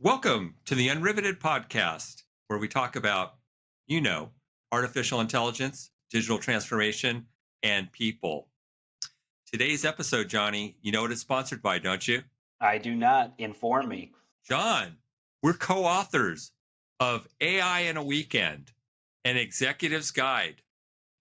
Welcome to the Unriveted podcast, where we talk about, you know, artificial intelligence, digital transformation, and people. Today's episode, Johnny, you know what it's sponsored by, don't you? I do not. Inform me. John, we're co authors of AI in a Weekend, an executive's guide.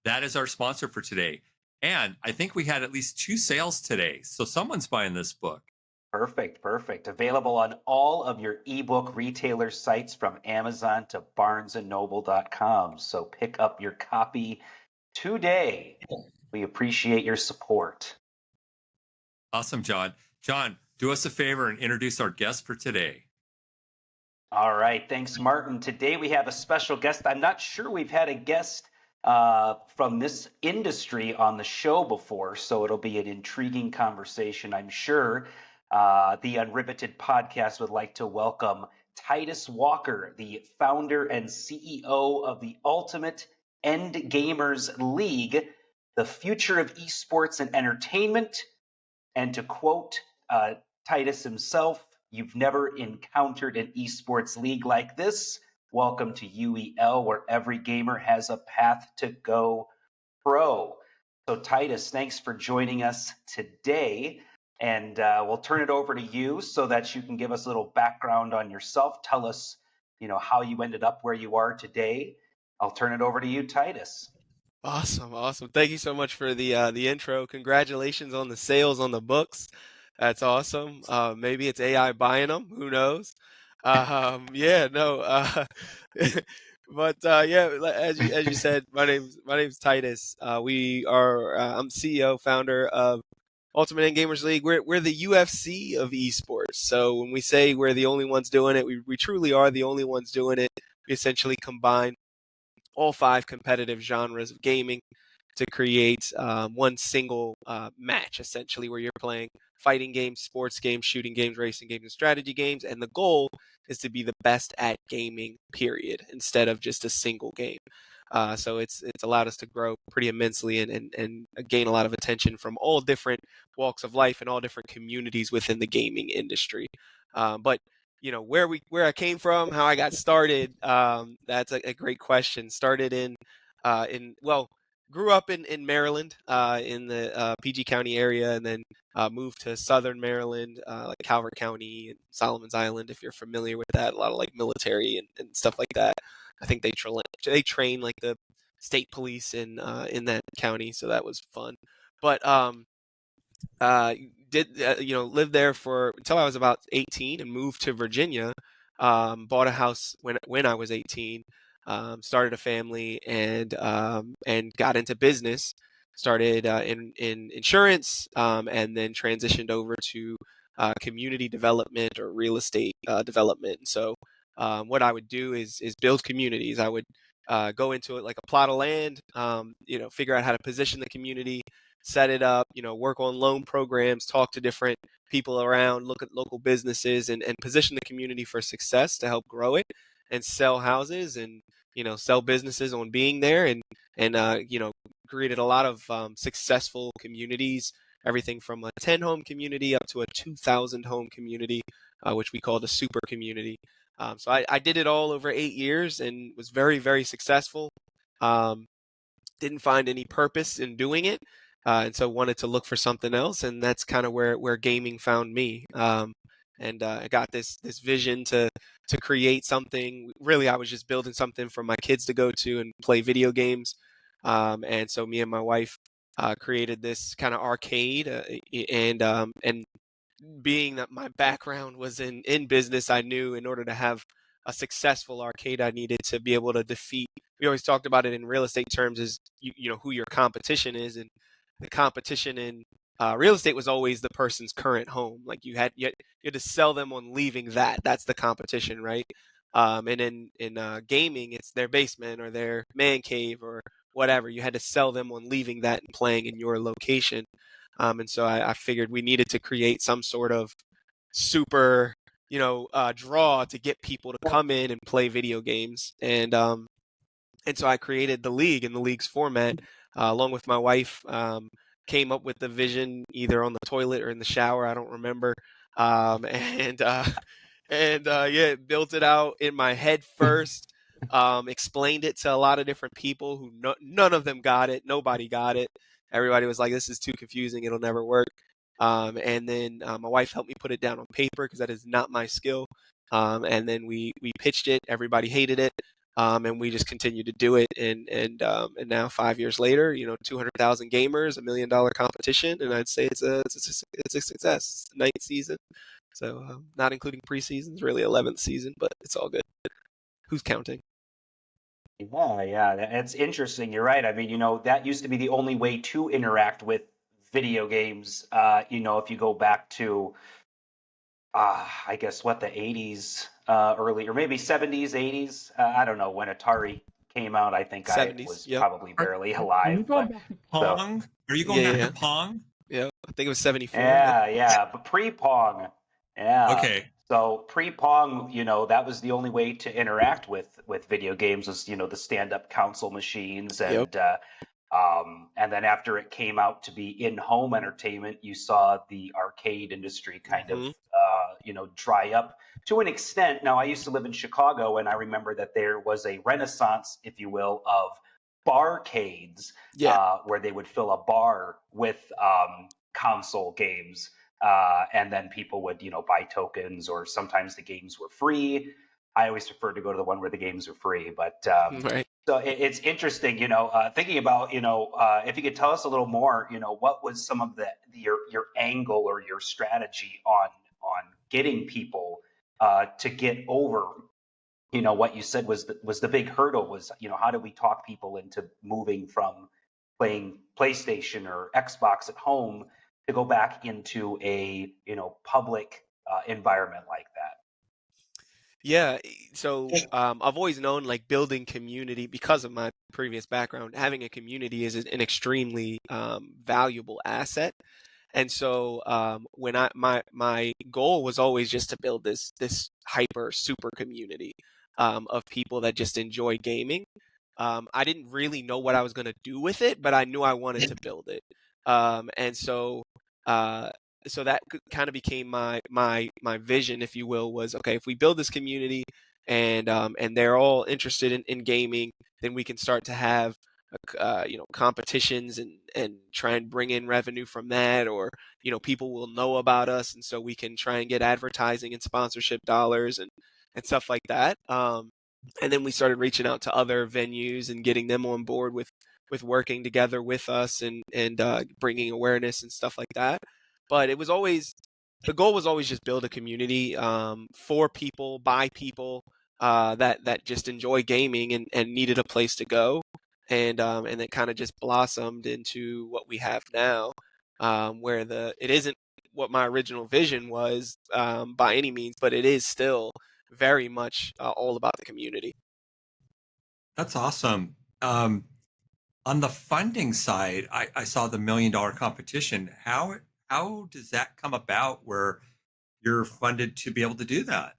That is our sponsor for today. And I think we had at least 2 sales today. So someone's buying this book. Perfect, perfect. Available on all of your ebook retailer sites from Amazon to barnesandnoble.com. So pick up your copy today. We appreciate your support. Awesome, John. John, do us a favor and introduce our guest for today. All right. Thanks, Martin. Today we have a special guest. I'm not sure we've had a guest from this industry on the show before, so it'll be an intriguing conversation. I'm sure the Unriveted podcast would like to welcome Titus Walker, the founder and CEO of the Ultimate End Gamers League, the future of esports and entertainment. And to quote Titus himself, "You've never encountered an esports league like this. Welcome to UEL, where every gamer has a path to go pro." So, Titus, thanks for joining us today. And we'll turn it over to you so that you can give us a little background on yourself. Tell us, how you ended up where you are today. I'll turn it over to you, Titus. Awesome. Thank you so much for the intro. Congratulations on the sales on the books. That's awesome. Maybe it's AI buying them. Who knows? Yeah, no. But yeah, as you said, my name's Titus. I'm CEO, founder of Ultimate End Gamers League. We're the UFC of esports. So when we say we're the only ones doing it, we truly are the only ones doing it. We essentially combine all 5 competitive genres of gaming to create one single match, essentially, where you're playing fighting games, sports games, shooting games, racing games, and strategy games. And the goal is to be the best at gaming, period, instead of just a single game. So it's allowed us to grow pretty immensely and gain a lot of attention from all different walks of life and all different communities within the gaming industry. But where I came from, how I got started. That's a great question. Started grew up in Maryland, in the PG County area, and then moved to Southern Maryland, like Calvert County and Solomon's Island, if you're familiar with that. A lot of like military and stuff like that. I think they train like the state police in that county, so that was fun. But did lived there for until I was about 18 and moved to Virginia. Bought a house when I was 18. Started a family and got into business. Started in insurance, and then transitioned over to community development or real estate development. So what I would do is build communities. I would go into it like a plot of land, figure out how to position the community, set it up, work on loan programs, talk to different people around, look at local businesses, and position the community for success to help grow it and sell houses and, sell businesses on being there and created a lot of successful communities, everything from a 10 home community up to a 2,000 home community, which we called a super community. So I did it all over 8 years and was very, very successful. Didn't find any purpose in doing it. And so wanted to look for something else, and that's kind of where gaming found me. And I got this vision to create something. Really, I was just building something for my kids to go to and play video games. And so me and my wife created this kind of arcade, and being that my background was in business, I knew in order to have a successful arcade, I needed to be able to defeat. We always talked about it in real estate terms as who your competition is, and the competition in real estate was always the person's current home. Like you had to sell them on leaving that. That's the competition, right? And in gaming, it's their basement or their man cave or whatever. You had to sell them on leaving that and playing in your location. And so I figured we needed to create some sort of super, draw to get people to come in and play video games. And so I created the league in the league's format, along with my wife. Came up with the vision either on the toilet or in the shower. I don't remember. And And yeah, built it out in my head first. Explained it to a lot of different people who none of them got it. Nobody got it. Everybody was like, "This is too confusing. It'll never work." And then my wife helped me put it down on paper because that is not my skill. And then we pitched it. Everybody hated it. And we just continued to do it. And now 5 years later, 200,000 gamers, $1 million competition, and I'd say it's a success. It's the ninth season. So not including preseasons, really 11th season, but it's all good. Who's counting? Yeah, it's interesting. You're right. I mean, that used to be the only way to interact with video games. If you go back to, I guess what, the 80s, early, or maybe 70s, 80s. I don't know when Atari came out. I think I 70s. was Yep. probably barely Are you alive. going But back to so Pong? Are you going Yeah, back yeah, to Pong? yeah. I think it was 74. yeah, but pre-Pong, yeah. Okay. So pre-Pong, that was the only way to interact with video games was, the stand-up console machines, Yep. and then after it came out to be in-home entertainment, you saw the arcade industry kind of, Hmm. dry up to an extent. Now, I used to live in Chicago, and I remember that there was a renaissance, if you will, of barcades, Yeah. where they would fill a bar with console games. And then people would, buy tokens, or sometimes the games were free. I always prefer to go to the one where the games are free. But Right. so it's interesting, thinking about, if you could tell us a little more, what was some of your angle or your strategy on getting people to get over, what you said was the big hurdle was, how do we talk people into moving from playing PlayStation or Xbox at home to go back into a, public environment like that? Yeah. So I've always known like building community because of my previous background. Having a community is an extremely valuable asset. And so when my goal was always just to build this hyper super community of people that just enjoy gaming. I didn't really know what I was going to do with it, but I knew I wanted to build it. And so uh, so that kind of became my vision, if you will, was okay, if we build this community and they're all interested in gaming, then we can start to have competitions and try and bring in revenue from that, or people will know about us, and so we can try and get advertising and sponsorship dollars and stuff like that. And then we started reaching out to other venues and getting them on board with working together with us and bringing awareness and stuff like that. But it was always the goal was always just build a community for people by people that just enjoy gaming and needed a place to go, and it kind of just blossomed into what we have now, where it isn't what my original vision was by any means, but it is still very much all about the community. That's awesome. On the funding side, I saw the $1 million competition. How does that come about where you're funded to be able to do that?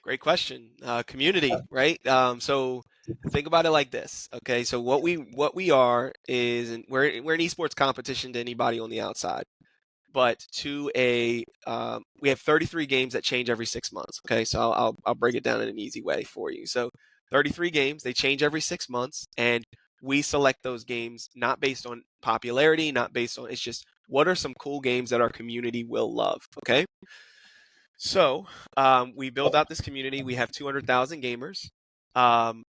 Great question. Community, right? So think about it like this. Okay, so what we are is we're an esports competition to anybody on the outside, but we have 33 games that change every 6 months. Okay, so I'll break it down in an easy way for you. So 33 games, they change every 6 months, and we select those games not based on popularity, not based on, it's just what are some cool games that our community will love. Okay, so we build out this community. We have 200,000 gamers. Um,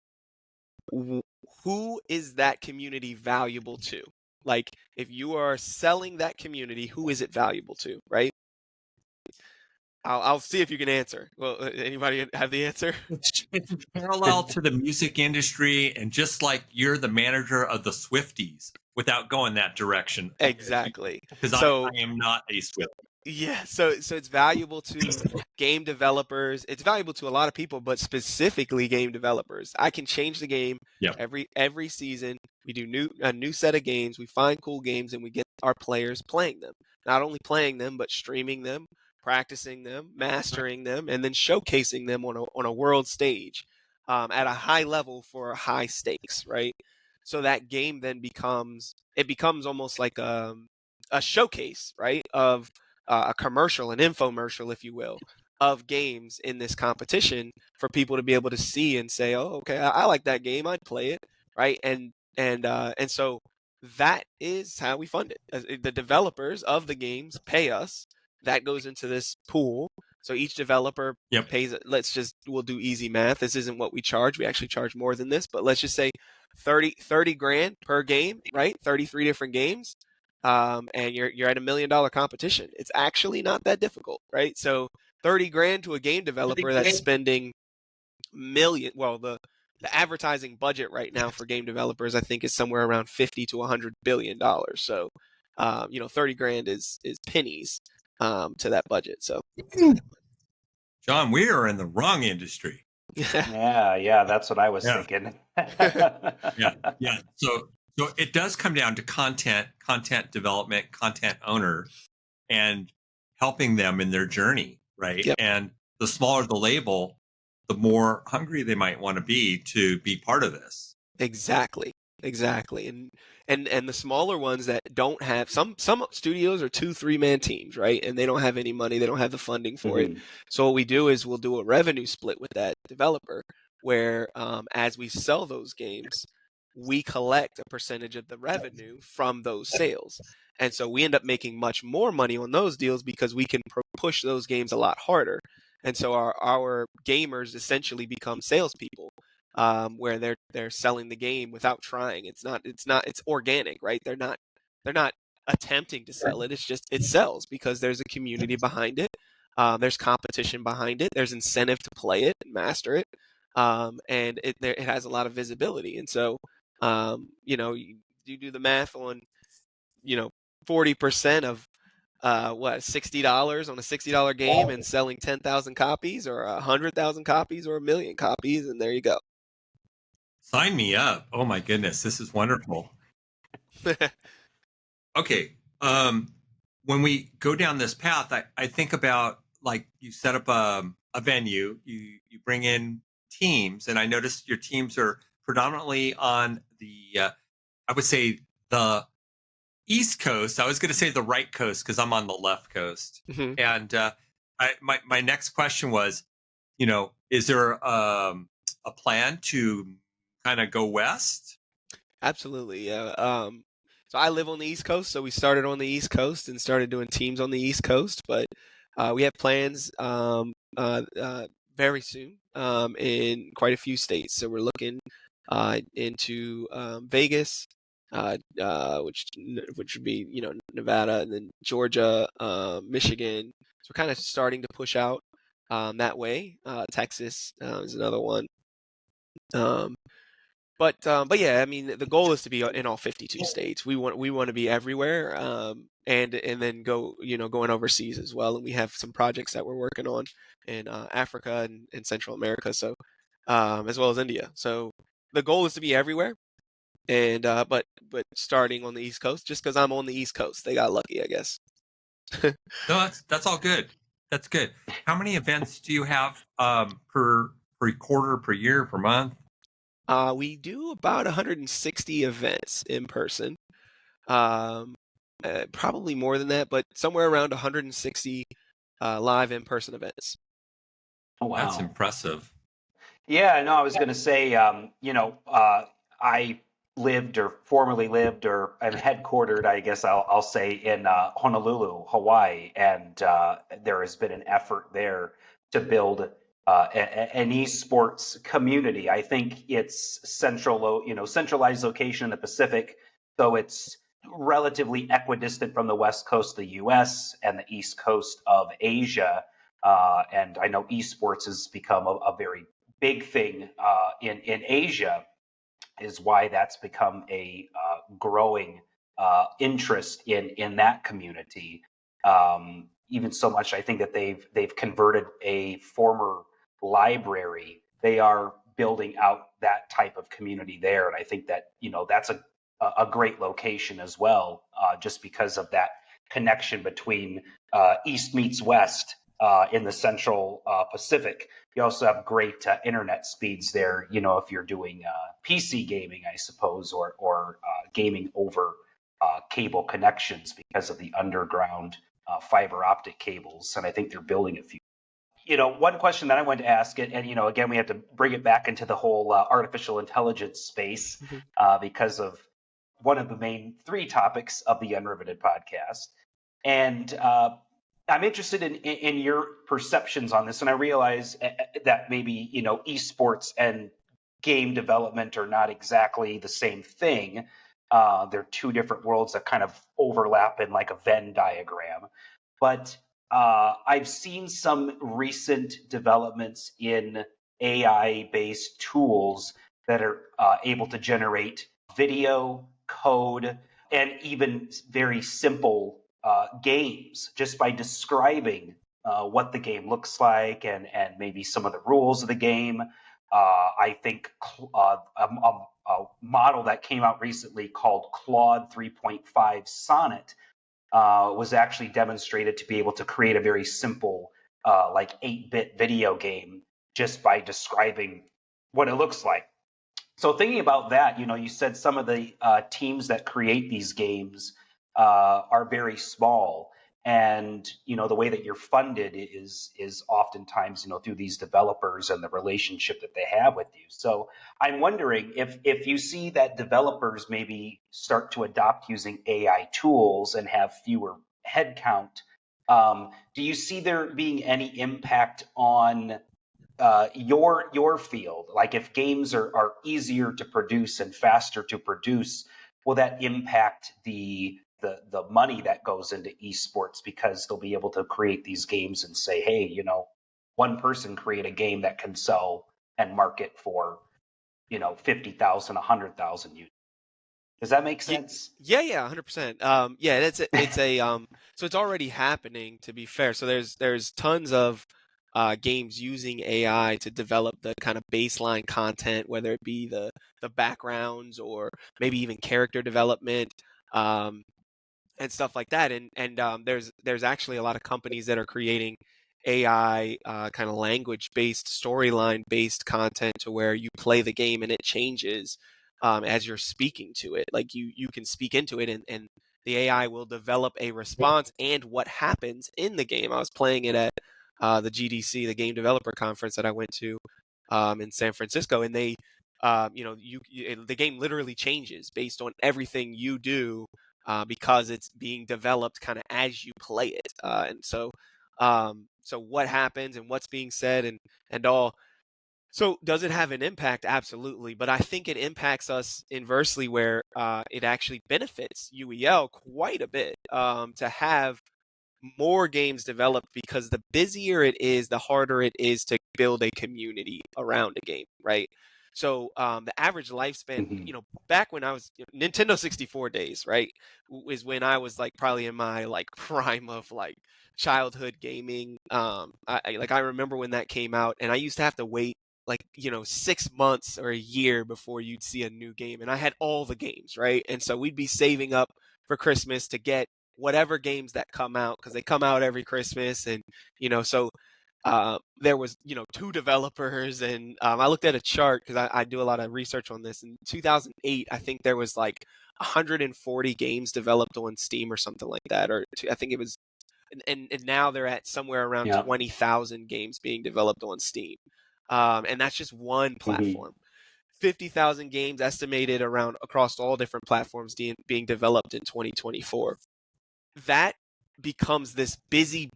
who is that community valuable to? Like, if you are selling that community, who is it valuable to, right? I'll see if you can answer. Well, anybody have the answer? It's parallel to the music industry, and just like you're the manager of the Swifties without going that direction. Exactly. Because I So am not a Swiftie. yeah, so it's valuable to game developers. It's valuable to a lot of people, but specifically game developers. I can change the game Yep. every season. We do a new set of games. We find cool games and we get our players playing them. Not only playing them, but streaming them, practicing them, mastering them, and then showcasing them on a world stage at a high level for high stakes, right? So that game then becomes almost like a showcase, right, of a commercial, an infomercial, if you will, of games in this competition for people to be able to see and say, oh, okay, I like that game, I'd play it, right? And so that is how we fund it. The developers of the games pay us. That goes into this pool. So each developer Yep. pays. We'll do easy math. This isn't what we charge. We actually charge more than this, but let's just say 30 grand per game, right? 33 different games. And you're at $1 million competition. It's actually not that difficult, right? So 30 grand to a game developer that's spending million. Well, the advertising budget right now for game developers, I think, is somewhere around 50 to $100 billion. So, 30 grand is pennies to that budget. So, John, we are in the wrong industry. Yeah, that's what I was Yeah. thinking. Yeah. So it does come down to content development, content owner, and helping them in their journey, right? Yep. And the smaller the label, the more hungry they might want to be part of this. Exactly. And the smaller ones that don't have some studios are 2-3 man teams, right? And they don't have any money, they don't have the funding for it. So what we do is we'll do a revenue split with that developer where as we sell those games, we collect a percentage of the revenue from those sales. And so we end up making much more money on those deals because we can push those games a lot harder. And so our gamers essentially become salespeople. Where they're selling the game without trying. It's organic, right? They're not attempting to sell it. It sells because there's a community behind it. There's competition behind it. There's incentive to play it and master it. And it has a lot of visibility. And so, you do the math on, 40% of $60 on a $60 game and selling 10,000 copies or 100,000 copies or 1,000,000 copies, and there you go. Sign me up. Oh my goodness, this is wonderful. Okay. When we go down this path, I think about, like, you set up a venue, you bring in teams, and I noticed your teams are predominantly on the, I would say, the East Coast. I was going to say the right coast because I'm on the left coast. Mm-hmm. And my next question was, is there a plan to kind of go west? Absolutely, yeah. So I live on the East Coast, so we started on the East Coast and started doing teams on the East Coast. But we have plans very soon in quite a few states. So we're looking into Vegas, which would be Nevada, and then Georgia, Michigan. So we're kind of starting to push out that way. Texas is another one. But yeah, I mean, the goal is to be in all 52 states. We want to be everywhere, and then going overseas as well. And we have some projects that we're working on in Africa and Central America, so as well as India. So the goal is to be everywhere, and but starting on the East Coast, just because I'm on the East Coast, they got lucky, I guess. No, that's all good. That's good. How many events do you have per quarter, per year, per month? We do about 160 events in person. Probably more than that, but somewhere around 160 live in-person events. Oh, wow. That's impressive. Yeah, no, I was going to say, I lived or formerly lived or I'm headquartered, I guess I'll say, in Honolulu, Hawaii, and there has been an effort there to build an esports community. I think it's centralized location in the Pacific, so it's relatively equidistant from the west coast of the U.S. and the east coast of Asia. And I know esports has become a very big thing in Asia, is why that's become a growing interest in that community. Even so much, I think that they've converted a former library. They are building out that type of community there, and I think that that's a great location as well, just because of that connection between East meets West in the Central Pacific. You also have great internet speeds there, if you're doing PC gaming, I suppose, or gaming over cable connections because of the underground fiber optic cables. And I think they're building a few one question that I wanted to ask it, and again, we have to bring it back into the whole artificial intelligence space because of one of the main three topics of the Unriveted podcast. And I'm interested in your perceptions on this, and I realize that maybe esports and game development are not exactly the same thing. They're two different worlds that kind of overlap in like a Venn diagram. But I've seen some recent developments in AI-based tools that are able to generate video, code, and even very simple games just by describing what the game looks like and maybe some of the rules of the game. I think a model that came out recently called Claude 3.5 Sonnet was actually demonstrated to be able to create a very simple, like 8-bit video game just by describing what it looks like. So thinking about that, you said some of the teams that create these games are very small, and the way that you're funded is oftentimes through these developers and the relationship that they have with you. So I'm wondering if you see that developers maybe start to adopt using AI tools and have fewer headcount. Do you see there being any impact on your field? Like if games are easier to produce and faster to produce, will that impact the money that goes into esports, because they'll be able to create these games and say, hey, one person create a game that can sell and market for 50,000, 100,000 units. Does that make sense? Yeah, 100%. Yeah, it's a so it's already happening, to be fair. So there's tons of games using AI to develop the kind of baseline content, whether it be the backgrounds or maybe even character development, and stuff like that. And there's actually a lot of companies that are creating AI kind of language based, storyline based content to where you play the game and it changes as you're speaking to it. Like you can speak into it, and the AI will develop a response and what happens in the game. I was playing it at the GDC, the Game Developer Conference that I went to in San Francisco, and they the game literally changes based on everything you do because it's being developed kind of as you play it. And so what happens and what's being said and all. So does it have an impact? Absolutely. But I think it impacts us inversely, where it actually benefits UEL quite a bit to have more games developed, because the busier it is, the harder it is to build a community around a game, right? So the average lifespan, back when I was Nintendo 64 days, right, is when I was like probably in my like prime of like childhood gaming. I remember when that came out, and I used to have to wait like 6 months or a year before you'd see a new game, and I had all the games, right? And so we'd be saving up for Christmas to get whatever games that come out, because they come out every Christmas. And so there was 2 developers, and I looked at a chart because I do a lot of research on this. In 2008, I think there was like 140 games developed on Steam or something like that, or I think it was, and now they're at somewhere around 20,000 games being developed on Steam, and that's just one platform. 50,000 games estimated around across all different platforms being developed in 2024. That becomes this busy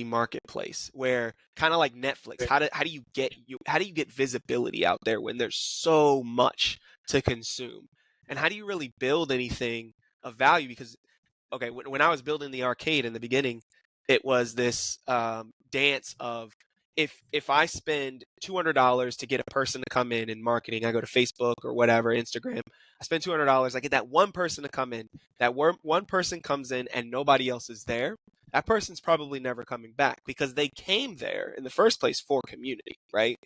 marketplace where, kind of like Netflix, how do you get visibility out there when there's so much to consume? And how do you really build anything of value? Because okay, when I was building the arcade in the beginning, it was this dance of, if I spend $200 to get a person to come in marketing, I go to Facebook or whatever, Instagram, I spend $200, I get that one person to come in. That one person comes in and nobody else is there. That person's probably never coming back, because they came there in the first place for community, right?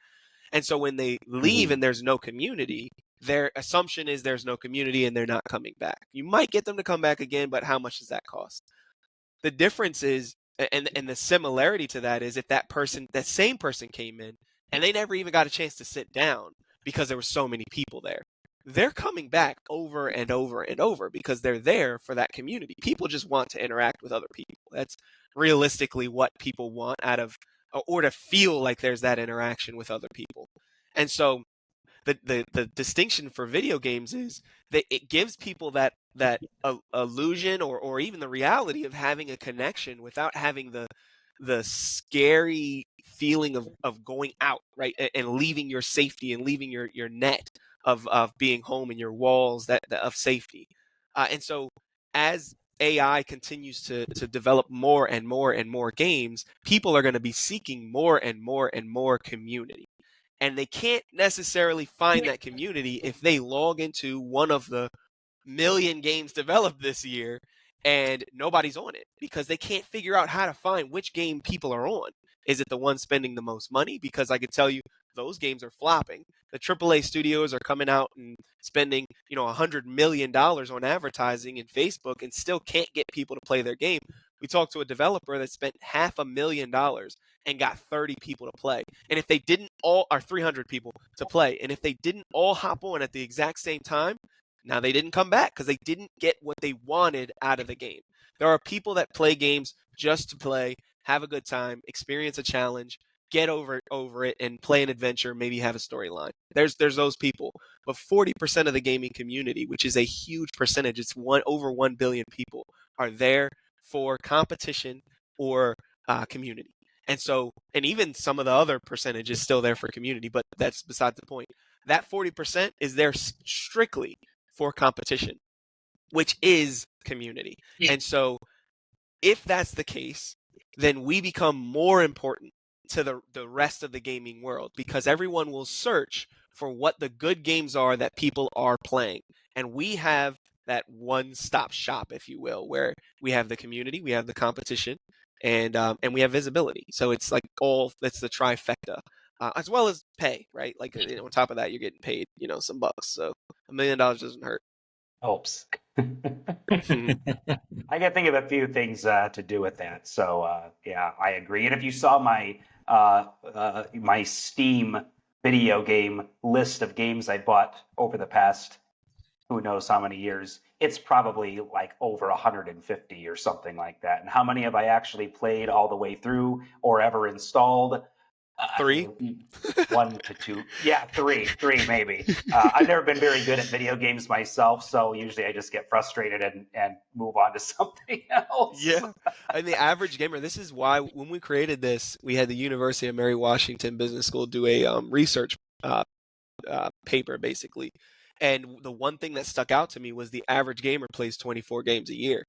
And so when they leave and there's no community, their assumption is there's no community and they're not coming back. You might get them to come back again, but how much does that cost? The difference is, and the similarity to that is, if that same person came in and they never even got a chance to sit down because there were so many people there, they're coming back over and over and over because they're there for that community. People just want to interact with other people. That's realistically what people want out of or to feel like there's that interaction with other people. And so the distinction for video games is that it gives people that illusion or even the reality of having a connection without having the scary feeling of going out, right, and leaving your safety and leaving your net of being home and your walls that of safety. And so as AI continues to develop more and more and more games, people are going to be seeking more and more and more community. And they can't necessarily find that community if they log into one of the million games developed this year and nobody's on it, because they can't figure out how to find which game people are on. Is it the one spending the most money? Because I can tell you those games are flopping. The AAA studios are coming out and spending, $100 million on advertising in Facebook and still can't get people to play their game. We talked to a developer that spent $500,000 and got 30 people to play. And if they didn't all, or 300 people to play, and if they didn't all hop on at the exact same time, now they didn't come back because they didn't get what they wanted out of the game. There are people that play games just to play, have a good time, experience a challenge, get over it, and play an adventure, maybe have a storyline. There's those people. But 40% of the gaming community, which is a huge percentage, it's over 1 billion people, are there for competition or community. And so, and even some of the other percentage is still there for community, but that's beside the point. That 40% is there strictly for competition, which is community. And so if that's the case, then we become more important to the rest of the gaming world, because everyone will search for what the good games are that people are playing. And we have that one-stop shop, if you will, where we have the community, we have the competition, and we have visibility. So it's like it's the trifecta, as well as pay, right? Like on top of that, you're getting paid, some bucks. So $1 million doesn't hurt. Helps. I got to think of a few things to do with that. So yeah, I agree. And if you saw my my Steam video game list of games I bought over the past who knows how many years, it's probably like over 150 or something like that. And how many have I actually played all the way through or ever installed? 3? 1 to 2. Yeah, three maybe. I've never been very good at video games myself, so usually I just get frustrated and move on to something else. Yeah. And the average gamer, this is why when we created this, we had the University of Mary Washington Business School do a research paper, basically. And the one thing that stuck out to me was the average gamer plays 24 games a year,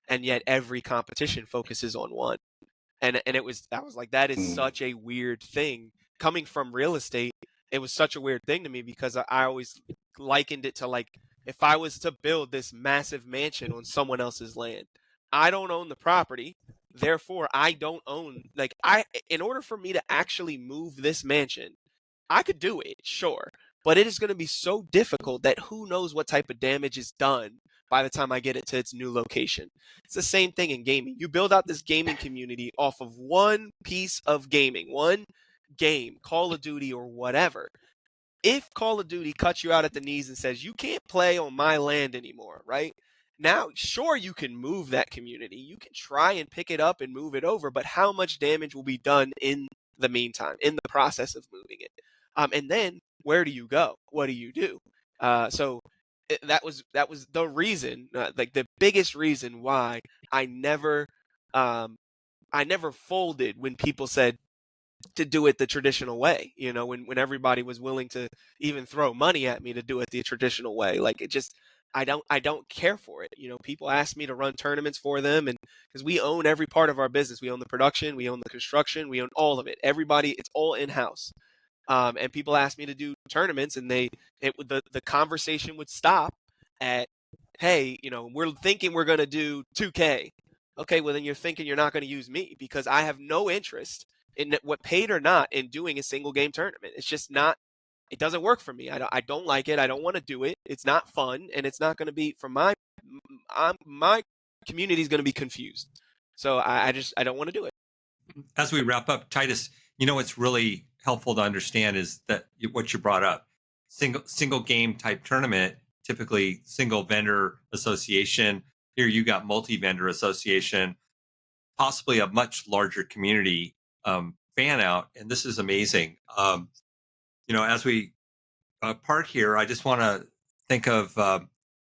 and yet every competition focuses on one. And I was like, that is such a weird thing. Coming from real estate, it was such a weird thing to me, because I always likened it to, like, if I was to build this massive mansion on someone else's land, I don't own the property, therefore I don't own, like, in order for me to actually move this mansion, I could do it, sure, but it is going to be so difficult that who knows what type of damage is done by the time I get it to its new location. It's the same thing in gaming. You build out this gaming community off of one piece of gaming, one game, Call of Duty or whatever. If Call of Duty cuts you out at the knees and says, you can't play on my land anymore, right? Now, sure, you can move that community. You can try and pick it up and move it over, but how much damage will be done in the meantime, in the process of moving it? And then where do you go? What do you do? So that was the reason, like the biggest reason why I never folded when people said to do it the traditional way. When everybody was willing to even throw money at me to do it the traditional way, like it just. I don't care for it. People ask me to run tournaments for them, and because we own every part of our business, we own the production, we own the construction, we own all of it. It's all in house. And people ask me to do tournaments, and the conversation would stop at, hey, we're thinking we're going to do 2K. Okay, well then you're thinking you're not going to use me, because I have no interest in what, paid or not, in doing a single game tournament. It's just not. It doesn't work for me. I don't like it. I don't want to do it. It's not fun, and it's not going to be for my community is going to be confused. So I don't want to do it. As we wrap up, Titus, what's really helpful to understand is that what you brought up, single game type tournament, typically single vendor association. Here you got multi-vendor association, possibly a much larger community fan out, and this is amazing. As we part here, I just want to think of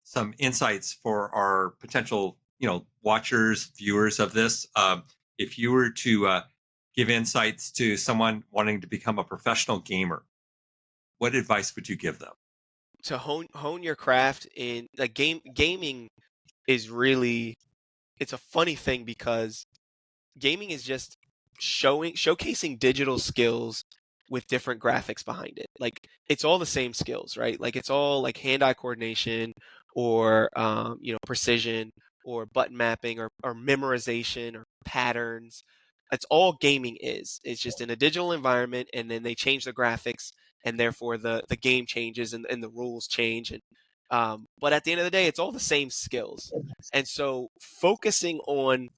some insights for our potential, watchers, viewers of this. If you were to give insights to someone wanting to become a professional gamer, what advice would you give them? To hone your craft in like gaming is really, it's a funny thing because gaming is just showcasing digital skills with different graphics behind it. Like it's all the same skills, right? Like it's all like hand-eye coordination or precision or button mapping or memorization or patterns. It's all gaming is. It's just in a digital environment, and then they change the graphics, and therefore the game changes and the rules change. And but at the end of the day, it's all the same skills. And so focusing on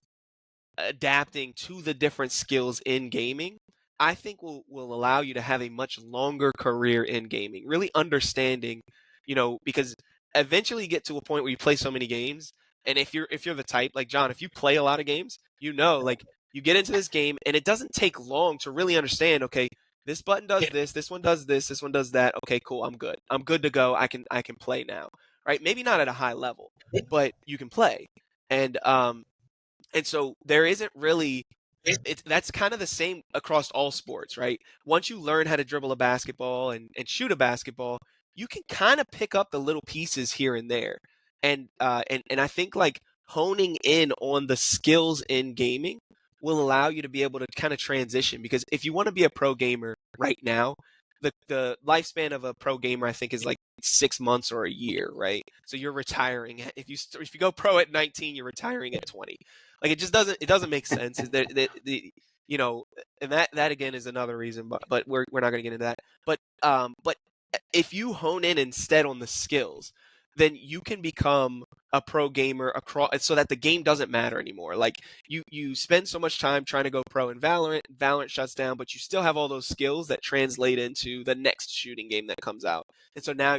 adapting to the different skills in gaming, I think will allow you to have a much longer career in gaming. Really understanding, because eventually you get to a point where you play so many games, and if you're the type like John, if you play a lot of games, like you get into this game and it doesn't take long to really understand, okay, this button does this one does this one does that. Okay, cool, I'm good. I'm good to go. I can play now. Right? Maybe not at a high level, but you can play. And so there isn't really, that's kind of the same across all sports, right? Once you learn how to dribble a basketball and shoot a basketball, you can kind of pick up the little pieces here and there. And I think like honing in on the skills in gaming will allow you to be able to kind of transition, because if you want to be a pro gamer right now, the lifespan of a pro gamer I think is like 6 months or a year, right? So you're retiring if you go pro at 19, you're retiring at 20. Like it doesn't make sense. Is there and that again is another reason, but we're not going to get into that. But if you hone in instead on the skills, then you can become a pro gamer across, so that the game doesn't matter anymore. Like you spend so much time trying to go pro in Valorant shuts down, but you still have all those skills that translate into the next shooting game that comes out. And so now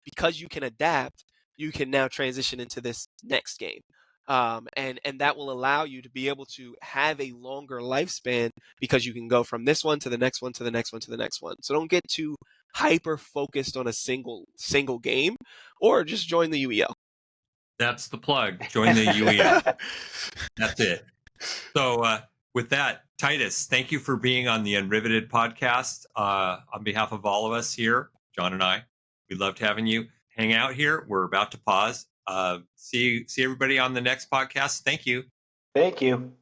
because you can adapt, you can now transition into this next game. And that will allow you to be able to have a longer lifespan, because you can go from this one to the next one to the next one to the next one. So don't get too hyper focused on a single game, or just join the UEL. That's the plug. Join the UEL. That's it. So with that, Titus, thank you for being on the Unriveted podcast. On behalf of all of us here, John and I, we loved having you hang out here. We're about to pause. See everybody on the next podcast. Thank you. Thank you.